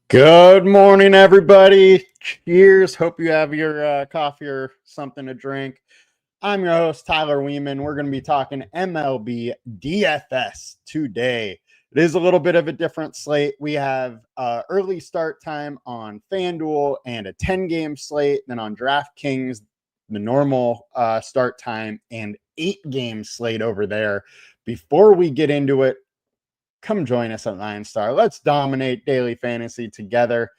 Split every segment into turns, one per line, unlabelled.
Good morning, everybody. Cheers. Hope you have your coffee or something to drink. I'm your host, Tyler Wiemann. We're going to be talking MLB DFS today. It is a little bit of a different slate. We have early start time on FanDuel and a 10-game slate. Then on DraftKings, the normal start time and 8-game slate over there. Before we get into it, come join us at LineStar. Let's dominate daily fantasy together.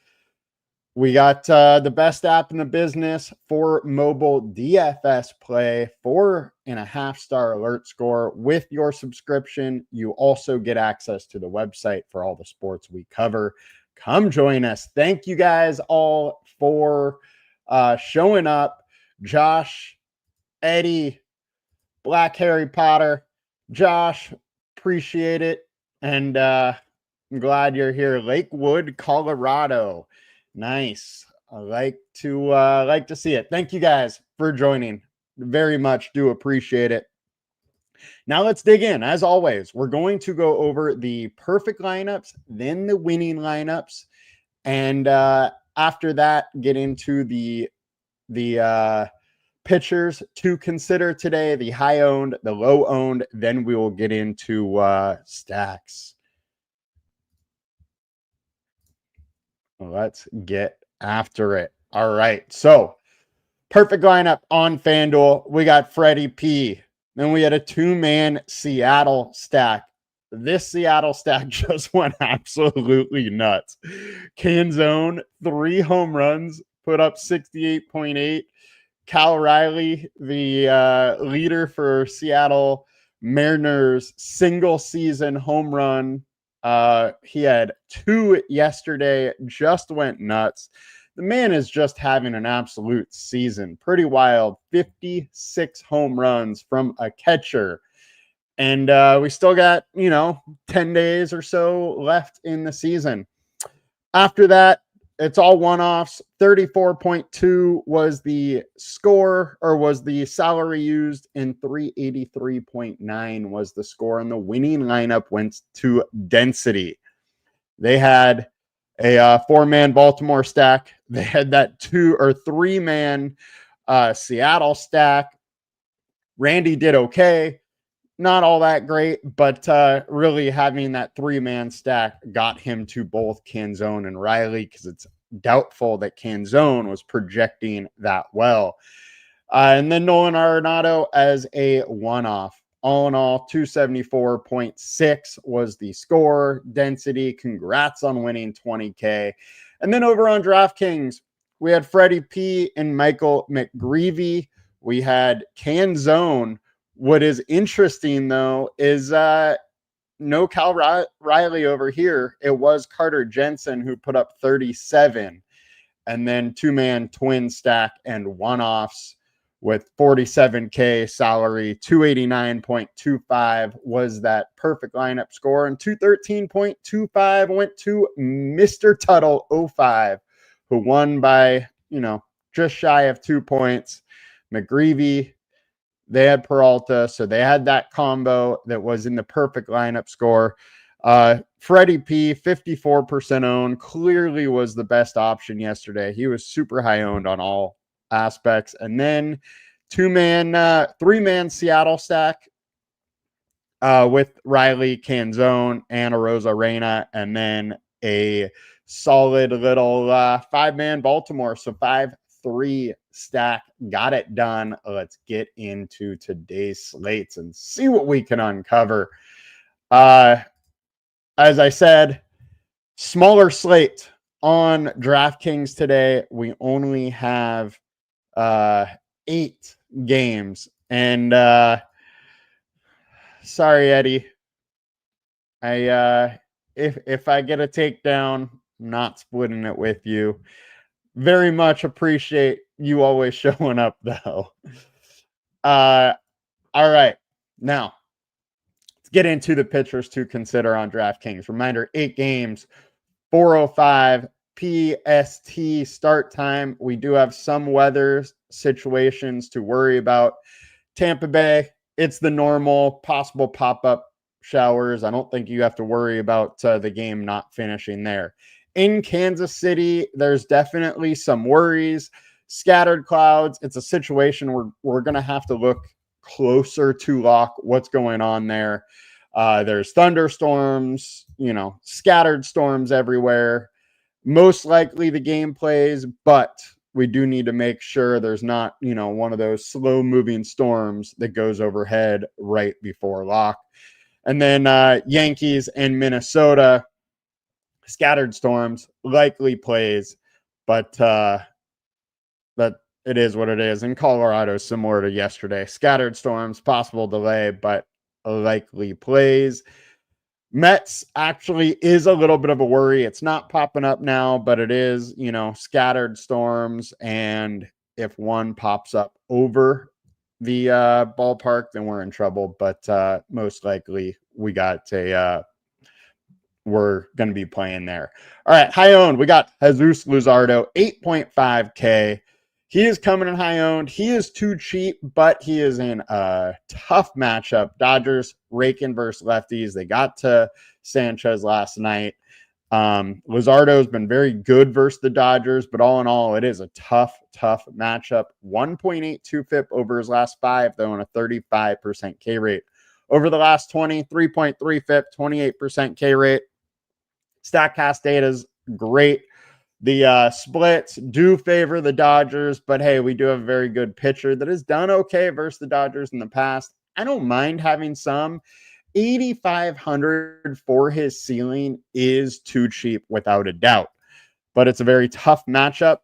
We got the best app in the business for mobile DFS play, 4.5-star alert score. With your subscription, you also get access to the website for all the sports we cover. Come join us. Thank you guys all for showing up. Josh, Eddie, Black Harry Potter, Josh, appreciate it. And I'm glad you're here. Lakewood, Colorado. Nice. I like to see it. Thank you guys for joining. Very much do appreciate it. Now let's dig in. As always, we're going to go over the perfect lineups, then the winning lineups, and after that, get into the pitchers to consider today, the high owned, the low owned. Then we will get into stacks. Let's get after it. All right. So perfect lineup on FanDuel. We got Freddie P. Then we had a 2-man Seattle stack. This Seattle stack just went absolutely nuts. Canzone, 3 home runs, put up 68.8. Cal Riley, the leader for Seattle Mariners, single season home run. He had 2 yesterday, just went nuts. The man is just having an absolute season. Pretty wild. 56 home runs from a catcher. And we still got, 10 days or so left in the season. After that, it's all one-offs. 34.2 was the score, or was the salary used, and 383.9 was the score. And the winning lineup went to Density. They had a 4-man Baltimore stack. They had that 2 or 3-man Seattle stack. Randy did okay. Not all that great, but really having that 3-man stack got him to both Canzone and Riley, because it's doubtful that Canzone was projecting that well. And then Nolan Arenado as a one-off. All in all, 274.6 was the score. Density, congrats on winning 20K. And then over on DraftKings, we had Freddie P. and Michael McGreevy. We had Canzone. What is interesting, though, is no Cal Riley over here. It was Carter Jensen who put up 37. And then 2-man twin stack and one-offs with 47K salary. 289.25 was that perfect lineup score. And 213.25 went to Mr. Tuttle 05, who won by, just shy of 2 points. McGreevy, they had Peralta, so they had that combo that was in the perfect lineup score. Freddie P, 54% owned, clearly was the best option yesterday. He was super high owned on all aspects. And then 3-man Seattle stack with Riley, Canzone, Ana Rosa Reyna, and then a solid little 5-man Baltimore. So 5-3 stack. Got it done. Let's get into today's slates and see what we can uncover. As I said, smaller slate on DraftKings today. We only have 8 games. And sorry, Eddie. If I get a takedown, I'm not splitting it with you. Very much appreciate you always showing up, though. All right. Now, let's get into the pitchers to consider on DraftKings. Reminder, 8 games, 4:05 PST start time. We do have some weather situations to worry about. Tampa Bay, it's the normal possible pop-up showers. I don't think you have to worry about the game not finishing there. In Kansas City, there's definitely some worries, scattered clouds. It's a situation where we're going to have to look closer to lock what's going on there. There's thunderstorms, scattered storms everywhere. Most likely the game plays, but we do need to make sure there's not, one of those slow moving storms that goes overhead right before lock. And then Yankees and Minnesota, scattered storms, likely plays, but it is what it is. In Colorado, similar to yesterday, scattered storms, possible delay, but likely plays. Mets actually is a little bit of a worry. It's not popping up now, but it is, scattered storms. And if one pops up over the ballpark, then we're in trouble. But most likely we're going to be playing there. All right, high owned. We got Jesus Luzardo, 8.5K. He is coming in high owned. He is too cheap, but he is in a tough matchup. Dodgers raking versus lefties. They got to Sanchez last night. Luzardo has been very good versus the Dodgers, but all in all, it is a tough matchup. 1.82 FIP over his last 5, though, and a 35% K rate. Over the last 20, 3.3 FIP, 28% K rate. StatCast data is great. The splits do favor the Dodgers, but hey, we do have a very good pitcher that has done okay versus the Dodgers in the past. I don't mind having some. 8,500 for his ceiling is too cheap without a doubt, but it's a very tough matchup.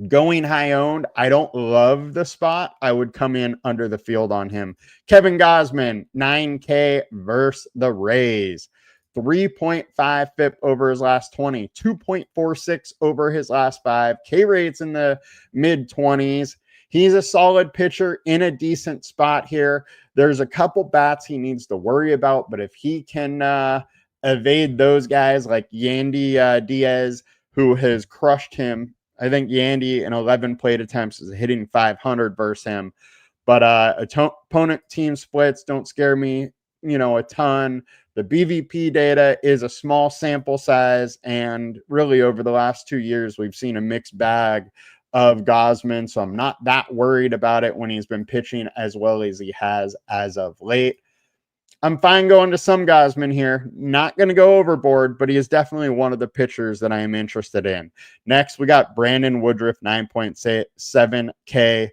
Going high owned, I don't love the spot. I would come in under the field on him. Kevin Gausman, 9K versus the Rays. 3.5 FIP over his last 20, 2.46 over his last 5. K rates in the mid 20s. He's a solid pitcher in a decent spot here. There's a couple bats he needs to worry about, but if he can evade those guys like Yandy Diaz, who has crushed him, I think Yandy in 11 plate attempts is hitting 500 versus him. But opponent team splits don't scare me, a ton. The BVP data is a small sample size, and really over the last 2 years, we've seen a mixed bag of Gausman, so I'm not that worried about it when he's been pitching as well as he has as of late. I'm fine going to some Gausman here. Not going to go overboard, but he is definitely one of the pitchers that I am interested in. Next, we got Brandon Woodruff, 9.7K.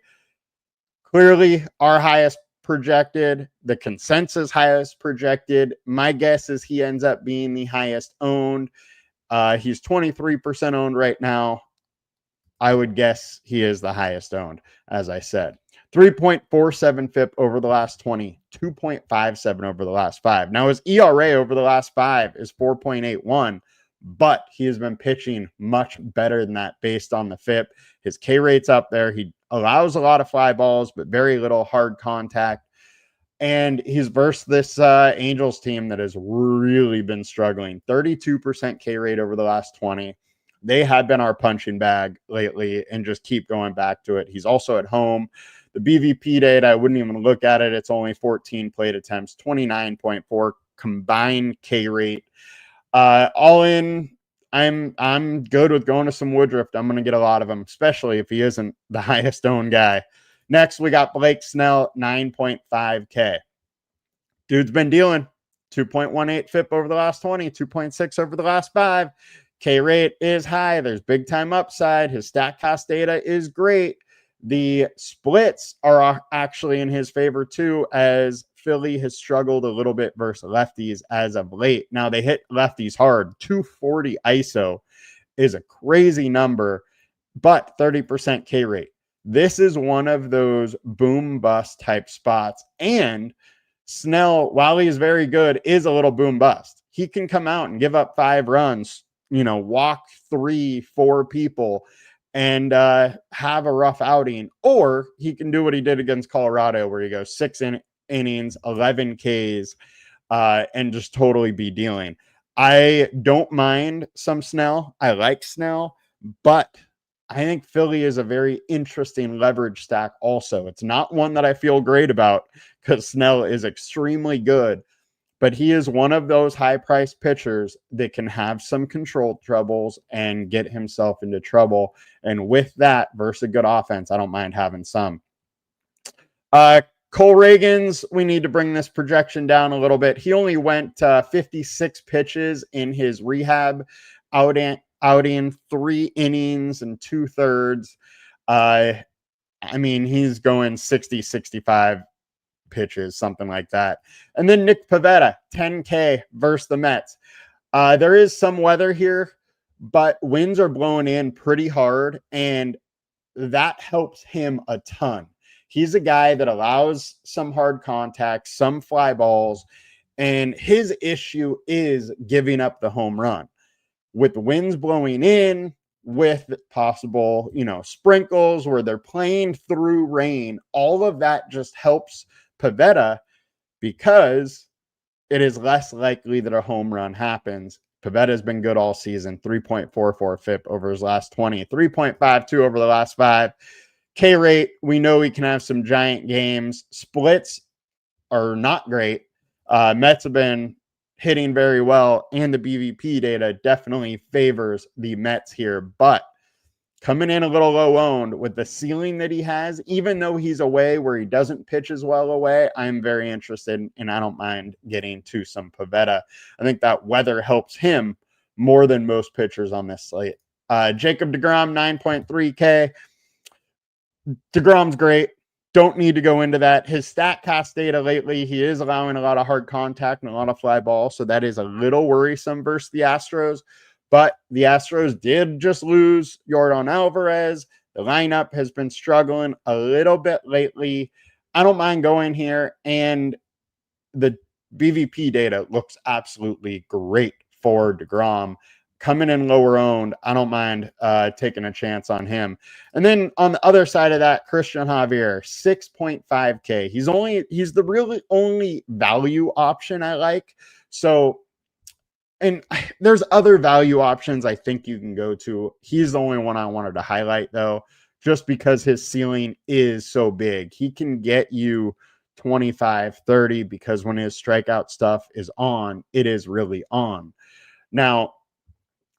Clearly our highest projected, the consensus highest projected. My guess is he ends up being the highest owned. He's 23% owned right now. I would guess he is the highest owned, as I said. 3.47 FIP over the last 20, 2.57 over the last 5. Now his ERA over the last 5 is 4.81, but he has been pitching much better than that based on the FIP. His K rate's up there. He allows a lot of fly balls, but very little hard contact. And he's versus this Angels team that has really been struggling. 32% K rate over the last 20. They have been our punching bag lately and just keep going back to it. He's also at home. The BVP data, I wouldn't even look at it. It's only 14 plate attempts, 29.4 combined K rate. All in, I'm good with going to some Woodruff. I'm going to get a lot of them, especially if he isn't the highest owned guy. Next, we got Blake Snell, 9.5K. Dude's been dealing 2.18 FIP over the last 20, 2.6 over the last 5. K rate is high. There's big time upside. His StatCast data is great. The splits are actually in his favor too, as Philly has struggled a little bit versus lefties as of late. Now they hit lefties hard. 240 ISO is a crazy number, but 30% K rate. This is one of those boom bust type spots. And Snell, while he is very good, is a little boom bust. He can come out and give up 5 runs, walk 3-4 people and have a rough outing. Or he can do what he did against Colorado, where he goes 6 innings, 11 Ks, and just totally be dealing. I don't mind some Snell. I like Snell, but I think Philly is a very interesting leverage stack also. It's not one that I feel great about because Snell is extremely good, but he is one of those high-priced pitchers that can have some control troubles and get himself into trouble. And with that, versus a good offense, I don't mind having some. Cole Reagans, we need to bring this projection down a little bit. He only went 56 pitches in his rehab outing, 3 innings and 2/3. I mean, he's going 60, 65 pitches, something like that. And then Nick Pivetta, 10K versus the Mets. There is some weather here, but winds are blowing in pretty hard, and that helps him a ton. He's a guy that allows some hard contact, some fly balls, and his issue is giving up the home run. With winds blowing in, with possible, sprinkles where they're playing through rain, all of that just helps Pivetta because it is less likely that a home run happens. Pivetta has been good all season, 3.44 FIP over his last 20, 3.52 over the last 5. K rate, we know he can have some giant games. Splits are not great. Mets have been hitting very well, and the BVP data definitely favors the Mets here. But coming in a little low owned with the ceiling that he has, even though he's away where he doesn't pitch as well away, I'm very interested, and I don't mind getting to some Pivetta. I think that weather helps him more than most pitchers on this slate. Jacob deGrom, 9.3K. deGrom's great. Don't need to go into that. His StatCast data lately, he is allowing a lot of hard contact and a lot of fly balls, so that is a little worrisome versus the Astros. But the Astros did just lose Yordan Alvarez. The lineup has been struggling a little bit lately. I don't mind going here, and the BVP data looks absolutely great for deGrom. Coming in lower owned, I don't mind taking a chance on him. And then on the other side of that, Christian Javier, 6.5K. He's the really only value option I like. So, and there's other value options I think you can go to. He's the only one I wanted to highlight, though, just because his ceiling is so big. He can get you 25, 30, because when his strikeout stuff is on, it is really on. Now,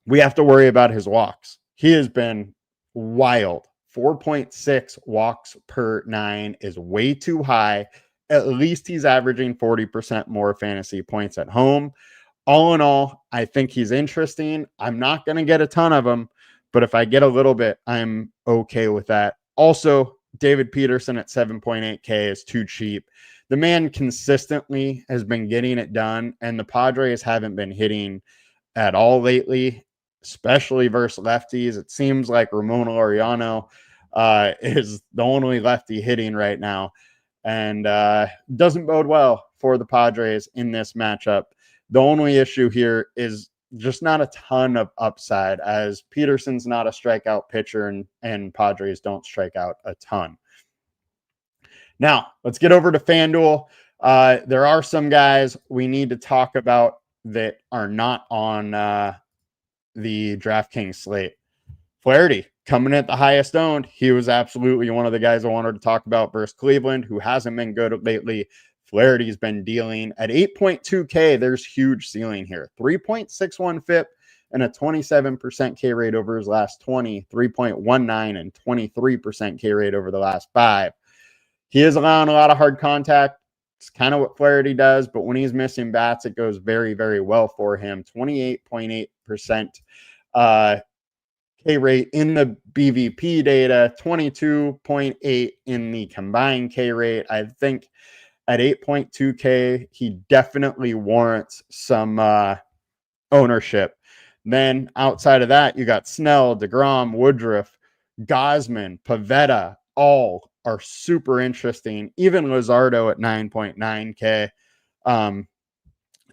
we have to worry about his walks. He has been wild. 4.6 walks per 9 is way too high. At least he's averaging 40% more fantasy points at home. All in all, I think he's interesting. I'm not going to get a ton of them, but if I get a little bit, I'm okay with that. Also, David Peterson at 7.8K is too cheap. The man consistently has been getting it done, and the Padres haven't been hitting at all lately, especially versus lefties. It seems like Ramon Laureano is the only lefty hitting right now, and doesn't bode well for the Padres in this matchup. The only issue here is just not a ton of upside, as Peterson's not a strikeout pitcher, and Padres don't strike out a ton. Now, let's get over to FanDuel. There are some guys we need to talk about that are not on the DraftKings slate. Flaherty coming at the highest owned. He was absolutely one of the guys I wanted to talk about versus Cleveland, who hasn't been good lately. Flaherty's been dealing at 8.2K. There's huge ceiling here. 3.61 FIP and a 27% K rate over his last 20, 3.19 and 23% K rate over the last 5. He is allowing a lot of hard contact. It's kind of what Flaherty does, but when he's missing bats, it goes very, very well for him. 28.8% K rate in the BVP data, 22.8 in the combined K rate. I think at 8.2K, he definitely warrants some ownership. Then outside of that, you got Snell, deGrom, Woodruff, Gausman, Pivetta, all are super interesting. Even Luzardo at 9.9K.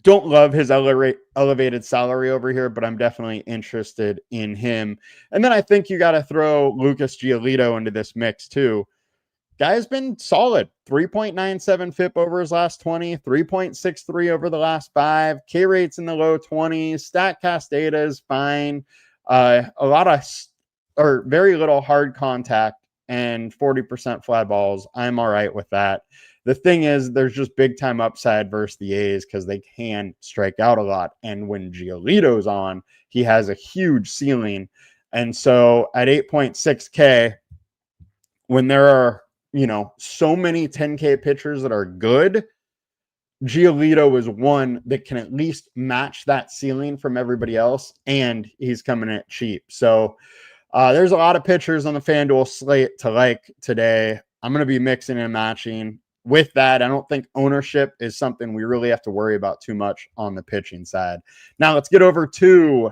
Don't love his elevated salary over here, but I'm definitely interested in him. And then I think you got to throw Lucas Giolito into this mix too. Guy's been solid. 3.97 FIP over his last 20, 3.63 over the last 5. K rates in the low 20s. StatCast data is fine. A lot of, or very little hard contact and 40% fly balls. I'm all right with that. The thing is, there's just big time upside versus the A's because they can strike out a lot. And when Giolito's on, he has a huge ceiling. And so at 8.6K, when there are, so many 10K pitchers that are good, Giolito is one that can at least match that ceiling from everybody else, and he's coming in cheap. So there's a lot of pitchers on the FanDuel slate to like today. I'm going to be mixing and matching. With that, I don't think ownership is something we really have to worry about too much on the pitching side. Now let's get over to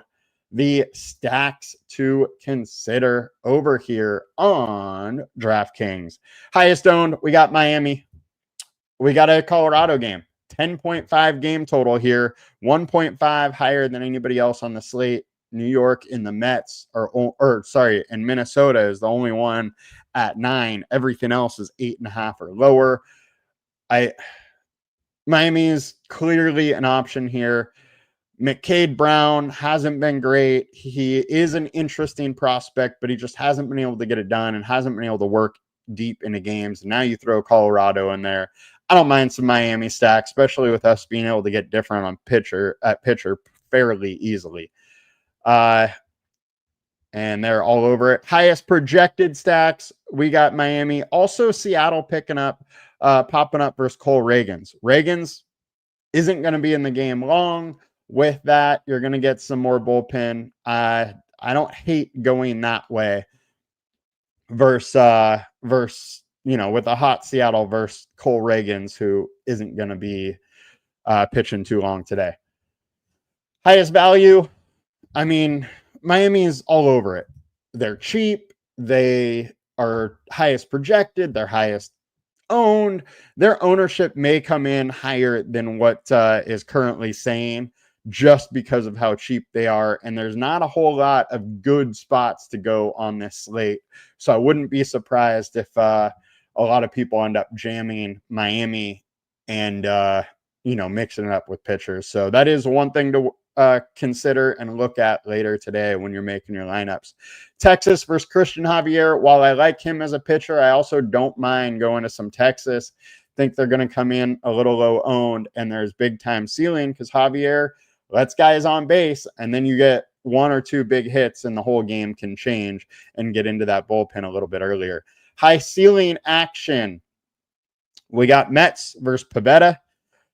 the stacks to consider over here on DraftKings. Highest owned, we got Miami. We got a Colorado game. 10.5 game total here. 1.5 higher than anybody else on the slate. New York in the Mets, and Minnesota is the only one at 9. Everything else is 8.5 or lower. Miami is clearly an option here. McCade Brown hasn't been great. He is an interesting prospect, but he just hasn't been able to get it done and hasn't been able to work deep into games. Now you throw Colorado in there. I don't mind some Miami stack, especially with us being able to get different on pitcher fairly easily. And they're all over it. Highest projected stacks, we got Miami. Also Seattle popping up versus Cole Ragans. Ragans isn't going to be in the game long. With that, you're going to get some more bullpen. I don't hate going that way versus with a hot Seattle versus Cole Ragans, who isn't going to be pitching too long today. Highest value, Miami is all over it. They're cheap. They are highest projected. They're highest owned. Their ownership may come in higher than what is currently saying just because of how cheap they are. And there's not a whole lot of good spots to go on this slate. So I wouldn't be surprised if a lot of people end up jamming Miami and, mixing it up with pitchers. So that is one thing to consider and look at later today when you're making your lineups. Texas versus Christian Javier. While I like him as a pitcher, I also don't mind going to some Texas. Think they're going to come in a little low owned, and there's big time ceiling because Javier lets guys on base, and then you get one or two big hits and the whole game can change and get into that bullpen a little bit earlier. High ceiling action. We got Mets versus Pivetta.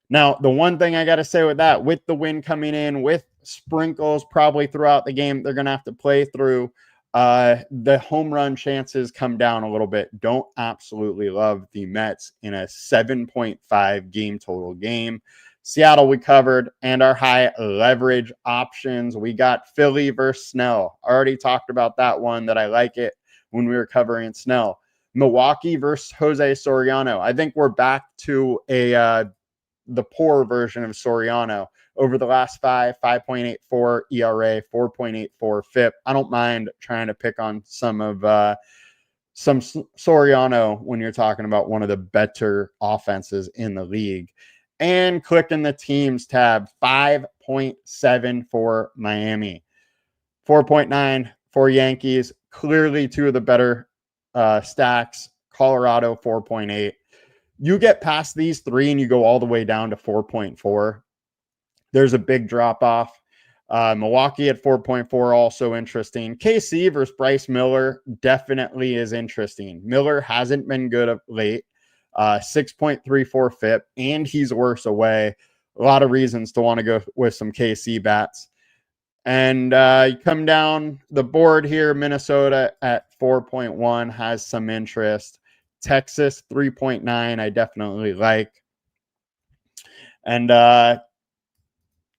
Now, the one thing I got to say with that, with the wind coming in, with sprinkles probably throughout the game, they're going to have to play through. The home run chances come down a little bit. Don't absolutely love the Mets in a 7.5 game total game. Seattle we covered, and our high leverage options. We got Philly versus Snell. Already talked about that one that I like it when we were covering Snell. Milwaukee versus Jose Soriano. I think we're back to the poor version of Soriano. Over the last 5.84 ERA, 4.84 FIP. I don't mind trying to pick on some Soriano when you're talking about one of the better offenses in the league. And clicking the teams tab, 5.7 for Miami, 4.9 for Yankees. Clearly two of the better stacks. Colorado, 4.8. You get past these three and you go all the way down to 4.4. There's a big drop off. Milwaukee at 4.4, also interesting. KC versus Bryce Miller definitely is interesting. Miller hasn't been good of late. 6.34 FIP, and he's worse away. A lot of reasons to want to go with some KC bats. And you come down the board here, Minnesota at 4.1 has some interest. Texas, 3.9, I definitely like. And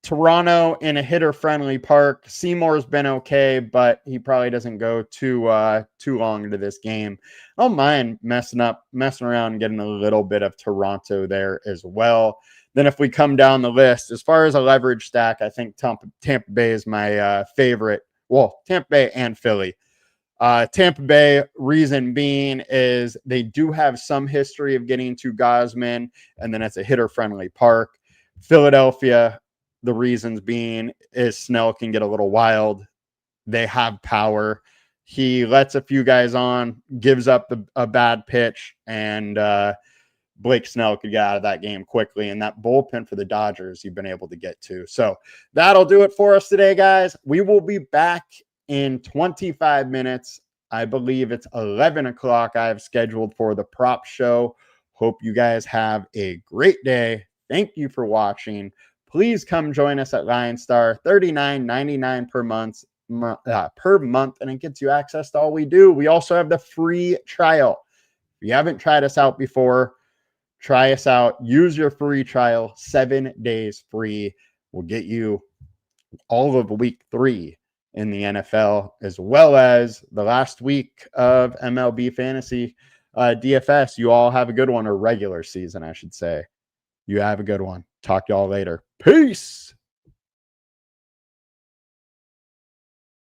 Toronto in a hitter-friendly park. Seymour's been okay, but he probably doesn't go too long into this game. I don't mind messing around and getting a little bit of Toronto there as well. Then if we come down the list, as far as a leverage stack, I think Tampa Bay is my favorite. Well, Tampa Bay and Philly. Tampa Bay, reason being is they do have some history of getting to Gausman, and then it's a hitter-friendly park. Philadelphia, the reasons being is Snell can get a little wild. They have power. He lets a few guys on, gives up a bad pitch, and Blake Snell could get out of that game quickly. And that bullpen for the Dodgers you've been able to get to. So that'll do it for us today, guys. We will be back in 25 minutes. I believe it's 11 o'clock I have scheduled for the prop show. Hope you guys have a great day. Thank you for watching. Please come join us at LineStar, $39.99 per month, and it gets you access to all we do. We also have the free trial. If you haven't tried us out before, try us out. Use your free trial, 7 days free. We'll get you all of week 3 in the NFL, as well as the last week of MLB Fantasy DFS. You all have a good one, or regular season, I should say. You have a good one. Talk to y'all later. Peace.